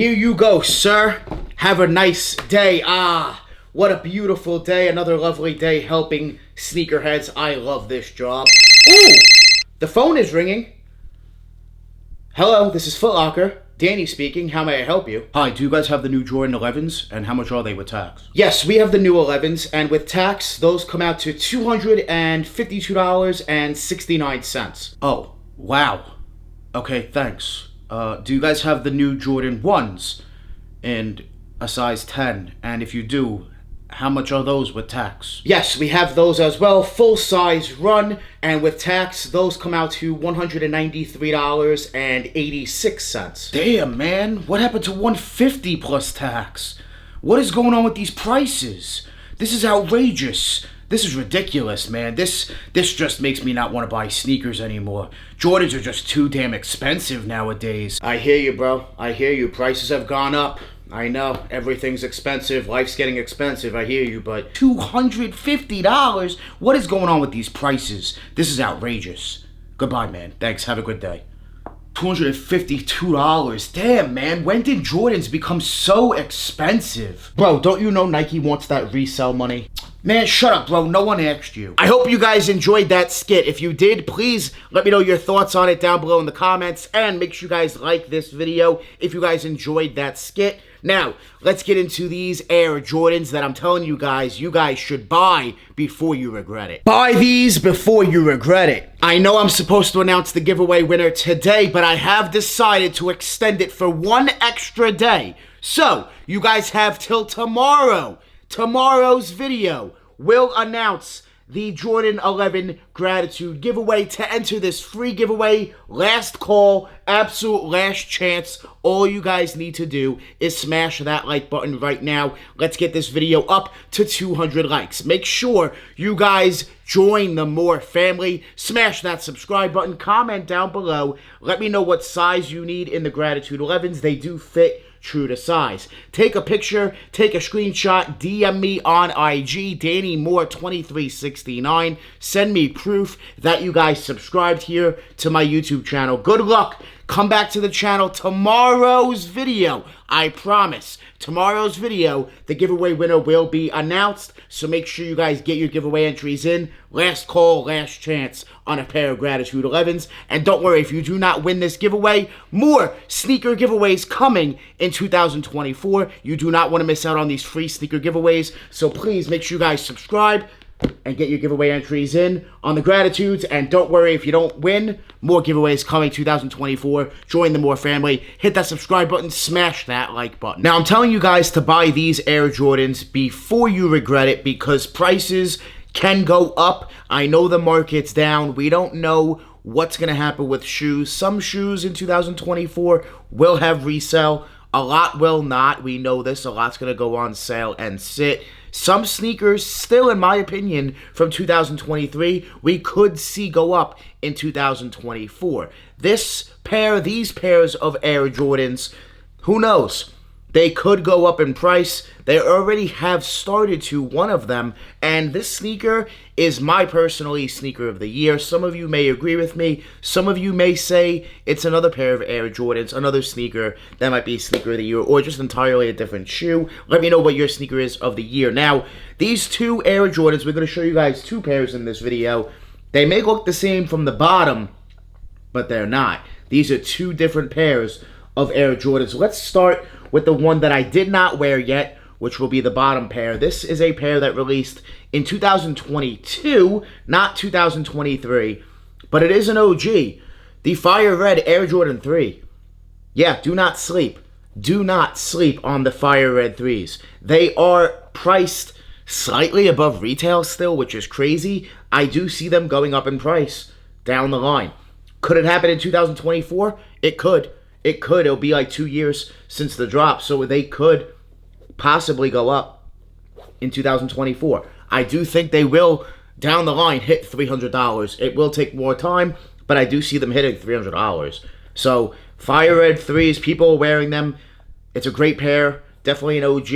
Here you go, sir. Have a nice day. Ah, what a beautiful day. Another lovely day helping sneakerheads. I love this job. Ooh, the phone is ringing. Hello, this is Foot Locker. Danny speaking. How may I help you? Hi, do you guys have the new Jordan 11s, and how much are they with tax? Yes, we have the new 11s, and with tax, those come out to $252.69. Oh, wow. Okay, thanks. Do you guys have the new Jordan 1s in a size 10? And if you do, how much are those with tax? Yes, we have those as well. Full size run, and with tax, those come out to $193.86. Damn, man. What happened to $150 plus tax? What is going on with these prices? This is outrageous. This is ridiculous, man. This just makes me not want to buy sneakers anymore. Jordans are just too damn expensive nowadays. I hear you, bro. I hear you. Prices have gone up. I know. Everything's expensive. Life's getting expensive. I hear you, but $250? What is going on with these prices? This is outrageous. Goodbye, man. Thanks. Have a good day. $252. Damn, man. When did Jordans become so expensive? bro, don't you know Nike wants that resale money? Man, shut up, bro. No one asked you. I hope you guys enjoyed that skit. If you did, please let me know your thoughts on it down below in the comments. And make sure you guys like this video if you guys enjoyed that skit. Now, let's get into these Air Jordans that I'm telling you guys should buy before you regret it. Buy these before you regret it. I know I'm supposed to announce the giveaway winner today, but I have decided to extend it for one extra day. So, you guys have till tomorrow. Tomorrow's video will announce the Jordan 11 Gratitude giveaway. To enter this free giveaway, last call, absolute last chance. All you guys need to do is smash that like button right now. Let's get this video up to 200 likes. Make sure you guys join the More family. Smash that subscribe button. Comment down below. Let me know what size you need in the Gratitude 11s. They do fit true to size. Take a picture, take a screenshot, DM me on IG, DannyMoore2369. Send me proof that you guys subscribed here to my YouTube channel. Good luck. Come back to the channel tomorrow's video. I promise. Tomorrow's video, the giveaway winner will be announced. So make sure you guys get your giveaway entries in. Last call, last chance on a pair of Gratitude 11s. And don't worry, if you do not win this giveaway, more sneaker giveaways coming in 2024. You do not want to miss out on these free sneaker giveaways. So please make sure you guys subscribe and get your giveaway entries in on the Gratitudes. And don't worry, if you don't win, more giveaways coming 2024. Join the More family. Hit that subscribe button. Smash that like button. Now, I'm telling you guys to buy these Air Jordans before you regret it, because prices can go up. I know the market's down. We don't know what's going to happen with shoes. Some shoes in 2024 will have resale. A lot will not. We know this. A lot's going to go on sale and sit. Some sneakers, still in my opinion, from 2023, we could see go up in 2024. These pairs of Air Jordans, who knows? They could go up in price. They already have started to, one of them. And this sneaker is my personally sneaker of the year. Some of you may agree with me. Some of you may say it's another pair of Air Jordans, another sneaker that might be sneaker of the year, or just entirely a different shoe. Let me know what your sneaker is of the year. Now, these two Air Jordans, we're going to show you guys two pairs in this video. They may look the same from the bottom, but they're not. These are two different pairs of Air Jordans. Let's start with the one that I did not wear yet, which will be the bottom pair. This is a pair that released in 2022, not 2023, but it is an OG. The Fire Red Air Jordan 3. Yeah, do not sleep. Do not sleep on the Fire Red 3s. They are priced slightly above retail still, which is crazy. I do see them going up in price down the line. Could it happen in 2024? It could. It could. It'll be like 2 years since the drop, so they could possibly go up in 2024. I do think they will, down the line, hit $300. It will take more time, but I do see them hitting $300. So, Fire Red 3s, people are wearing them. It's a great pair. Definitely an OG.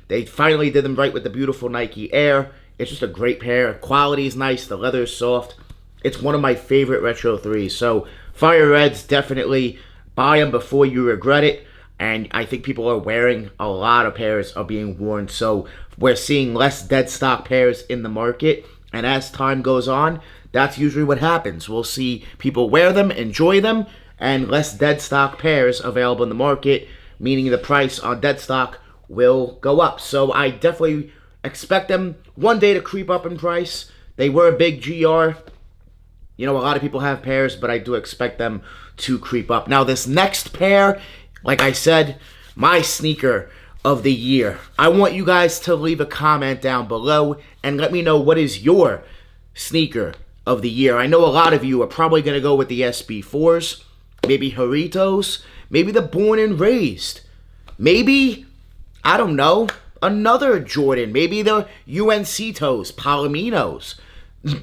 They finally did them right with the beautiful Nike Air. It's just a great pair. Quality is nice. The leather is soft. It's one of my favorite retro 3s. So, Fire Reds, definitely buy them before you regret it. And I think people are wearing a lot of pairs are being worn. So we're seeing less dead stock pairs in the market. And as time goes on, that's usually what happens. We'll see people wear them, enjoy them, and less dead stock pairs available in the market, meaning the price on dead stock will go up. So I definitely expect them one day to creep up in price. They were a big GR. You know, a lot of people have pairs, but I do expect them to creep up. Now, this next pair, like I said, my sneaker of the year. I want you guys to leave a comment down below and let me know what is your sneaker of the year. I know a lot of you are probably going to go with the SB4s, maybe Haritos, maybe the Born and Raised, maybe, I don't know, another Jordan, maybe the UNC Toes, Palominos,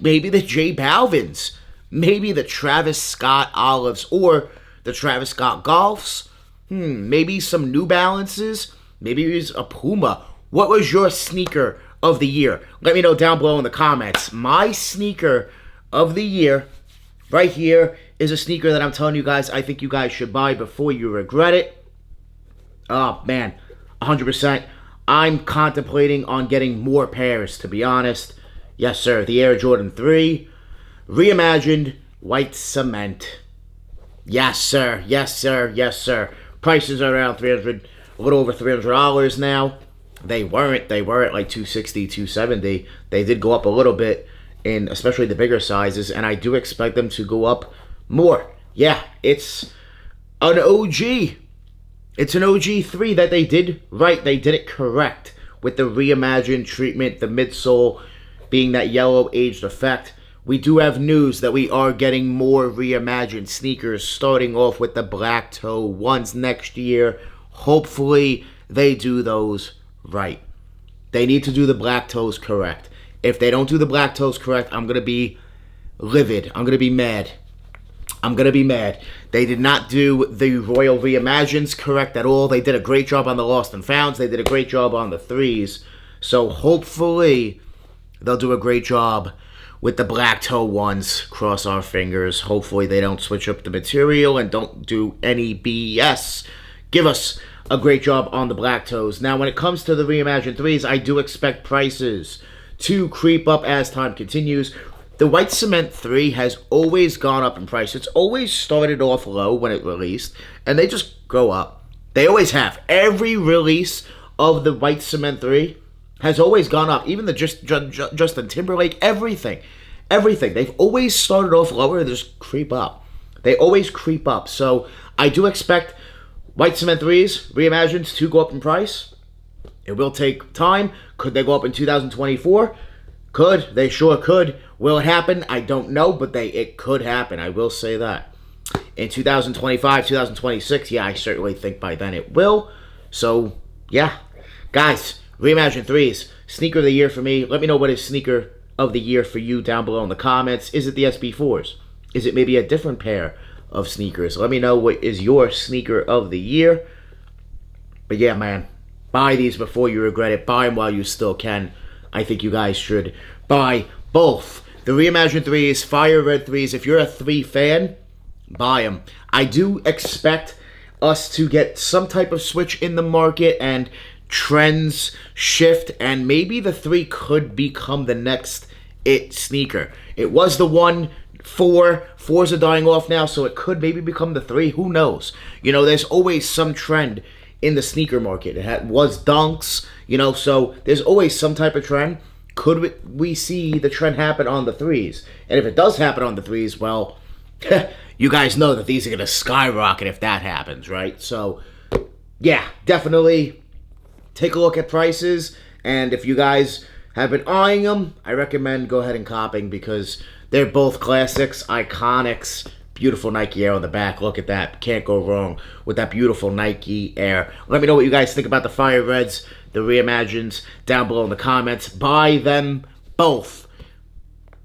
maybe the J Balvins, maybe the Travis Scott Olives, or the Travis Scott Golfs, maybe some New Balances, maybe it was a Puma. What was your sneaker of the year? Let me know down below in the comments. My sneaker of the year, right here, is a sneaker that I'm telling you guys I think you guys should buy before you regret it. Oh, man, 100%. I'm contemplating on getting more pairs, to be honest. Yes, sir, the Air Jordan 3, reimagined white cement. Yes, sir, yes, sir, yes, sir. Prices are around $300, a little over $300 now. They were at like $260, $270. They did go up a little bit, in especially the bigger sizes, and I do expect them to go up more. Yeah, it's an OG. It's an OG 3 that they did right. They did it correct with the reimagined treatment, the midsole being that yellow aged effect. We do have news that we are getting more reimagined sneakers, starting off with the black toe ones next year. Hopefully, they do those right. They need to do the black toes correct. If they don't do the black toes correct, I'm going to be livid. I'm going to be mad. I'm going to be mad. They did not do the Royal Reimagines correct at all. They did a great job on the Lost and Founds. They did a great job on the 3s. So hopefully, they'll do a great job with the black toe ones. Cross our fingers. Hopefully, they don't switch up the material and don't do any BS. Give us a great job on the black toes. Now, when it comes to the reimagined 3s, I do expect prices to creep up as time continues. The white cement 3 has always gone up in price. It's always started off low when it released, and they just go up. They always have. Every release of the white cement 3 has always gone up. Even the Justin Timberlake, everything. They've always started off lower and just creep up. They always creep up. So I do expect white cement 3s, reimagined, to go up in price. It will take time. Could they go up in 2024? Could. They sure could. Will it happen? I don't know, but it could happen. I will say that. In 2025, 2026, yeah, I certainly think by then it will. So, yeah. Guys, reimagined 3s, sneaker of the year for me. Let me know what is sneaker of the year for you down below in the comments. Is it the SB4s? Is it maybe a different pair of sneakers? Let me know what is your sneaker of the year. But yeah, man, buy these before you regret it. Buy them while you still can. I think you guys should buy both. The reimagined 3s, Fire Red 3s. If you're a 3 fan, buy them. I do expect us to get some type of switch in the market and trends shift, and maybe the 3 could become the next it sneaker. It was the 1, 4. 4s are dying off now, so it could maybe become the 3. Who knows? You know, there's always some trend in the sneaker market. It was dunks, you know, so there's always some type of trend. Could we see the trend happen on the 3s? And if it does happen on the 3s, well, you guys know that these are going to skyrocket if that happens, right? So, yeah, definitely take a look at prices. And if you guys have been eyeing them, I recommend go ahead and copping, because they're both classics, iconics. Beautiful Nike Air on the back. Look at that. Can't go wrong with that beautiful Nike Air. Let me know what you guys think about the Fire Reds, the Reimagines, down below in the comments. Buy them both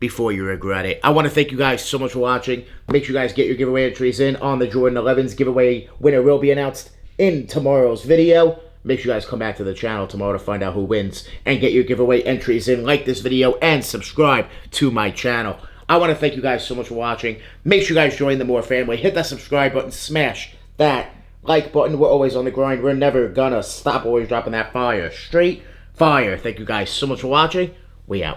before you regret it. I want to thank you guys so much for watching. Make sure you guys get your giveaway entries in on the Jordan 11s. Giveaway winner will be announced in tomorrow's video. Make sure you guys come back to the channel tomorrow to find out who wins and get your giveaway entries in. Like this video and subscribe to my channel. I want to thank you guys so much for watching. Make sure you guys join the More family. Hit that subscribe button. Smash that like button. We're always on the grind. We're never gonna stop. Always dropping that fire. Straight fire. Thank you guys so much for watching. We out.